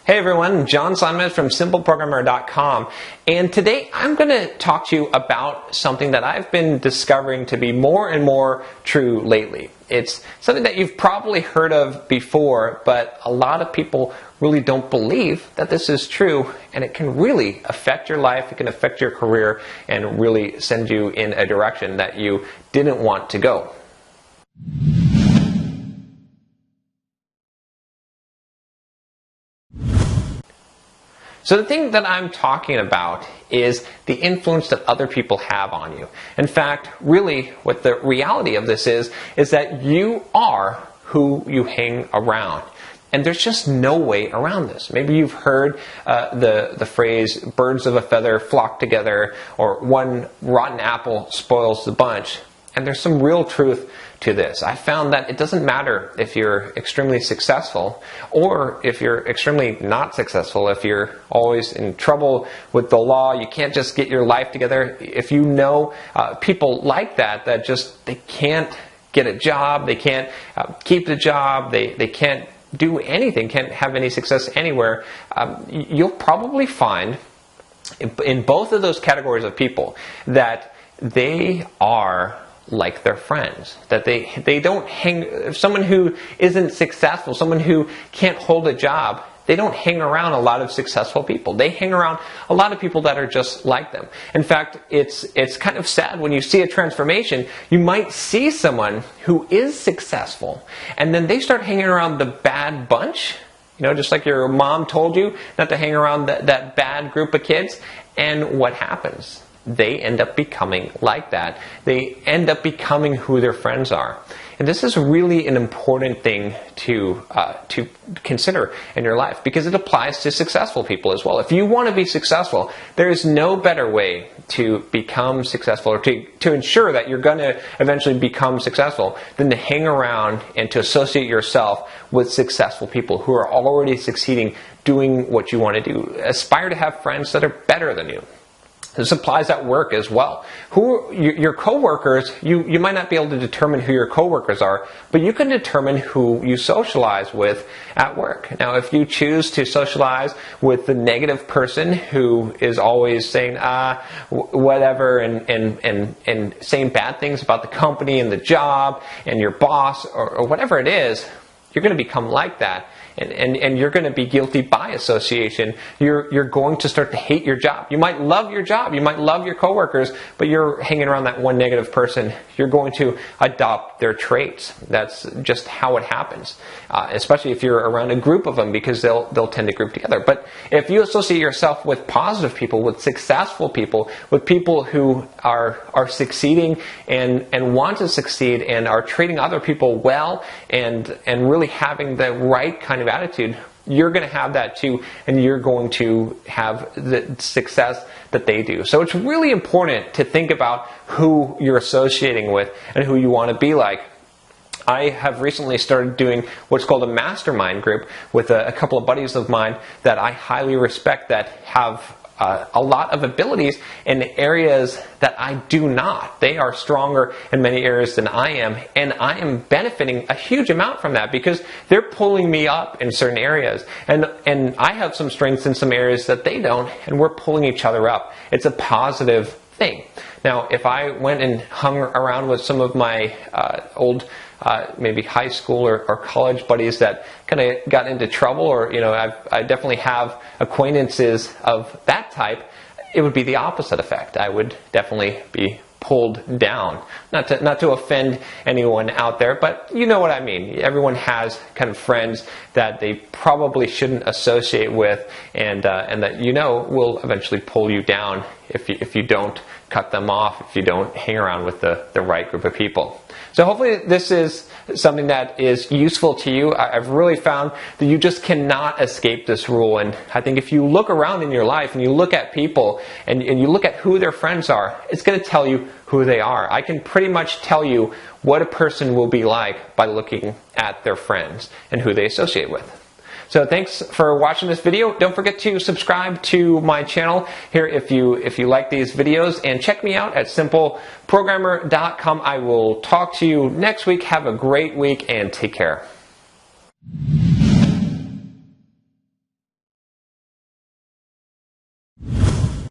Hey everyone, John Simon from SimpleProgrammer.com, and today I'm going to talk to you about something that I've been discovering to be more and more true lately. It's something that you've probably heard of before, but a lot of people really don't believe that this is true, and it can really affect your life, it can affect your career, and really send you in a direction that you didn't want to go. So the thing that I'm talking about is the influence that other people have on you. In fact, really what the reality of this is that you are who you hang around. And there's just no way around this. Maybe you've heard the phrase, birds of a feather flock together, or one rotten apple spoils the bunch. And there's some real truth to this. I found that it doesn't matter if you're extremely successful or if you're extremely not successful, if you're always in trouble with the law, you can't just get your life together. If you know people like that just, they can't get a job, they can't keep the job, they can't do anything, can't have any success anywhere, you'll probably find in both of those categories of people that they are like their friends, that they don't hang, someone who isn't successful, someone who can't hold a job, they don't hang around a lot of successful people. They hang around a lot of people that are just like them. In fact, it's kind of sad when you see a transformation, you might see someone who is successful and then they start hanging around the bad bunch, you know, just like your mom told you not to hang around that bad group of kids, and what happens? They end up becoming like that. They end up becoming who their friends are. And this is really an important thing to consider in your life, because it applies to successful people as well. If you want to be successful, there is no better way to become successful, or to ensure that you're going to eventually become successful, than to hang around and to associate yourself with successful people who are already succeeding, doing what you want to do. Aspire to have friends that are better than you. This applies at work as well. Your coworkers, you might not be able to determine who your coworkers are, but you can determine who you socialize with at work. Now, if you choose to socialize with the negative person who is always saying whatever and saying bad things about the company and the job and your boss or whatever it is, you're going to become like that. And you're going to be guilty by association. You're going to start to hate your job. You might love your job. You might love your coworkers, but you're hanging around that one negative person. You're going to adopt their traits. That's just how it happens. Especially if you're around a group of them, because they'll tend to group together. But if you associate yourself with positive people, with successful people, with people who are succeeding and want to succeed and are treating other people well and really having the right kind of attitude, you're going to have that too, and you're going to have the success that they do. So it's really important to think about who you're associating with and who you want to be like. I have recently started doing what's called a Mastermind group with a couple of buddies of mine that I highly respect, that have a lot of abilities in areas that I do not. They are stronger in many areas than I am, and I am benefiting a huge amount from that because they're pulling me up in certain areas, and I have some strengths in some areas that they don't, and we're pulling each other up. It's a positive thing. Now, if I went and hung around with some of my old maybe high school or college buddies that kind of got into trouble, or I definitely have acquaintances of that type, it would be the opposite effect. I would definitely be pulled down. Not to offend anyone out there, but you know what I mean. Everyone has kind of friends that they probably shouldn't associate with, and that will eventually pull you down if you don't cut them off, if you don't hang around with the right group of people. So hopefully this is something that is useful to you. I've really found that you just cannot escape this rule. And I think if you look around in your life and you look at people and you look at who their friends are, it's going to tell you who they are. I can pretty much tell you what a person will be like by looking at their friends and who they associate with. So thanks for watching this video. Don't forget to subscribe to my channel here if you like these videos, and check me out at SimpleProgrammer.com. I will talk to you next week. Have a great week and take care.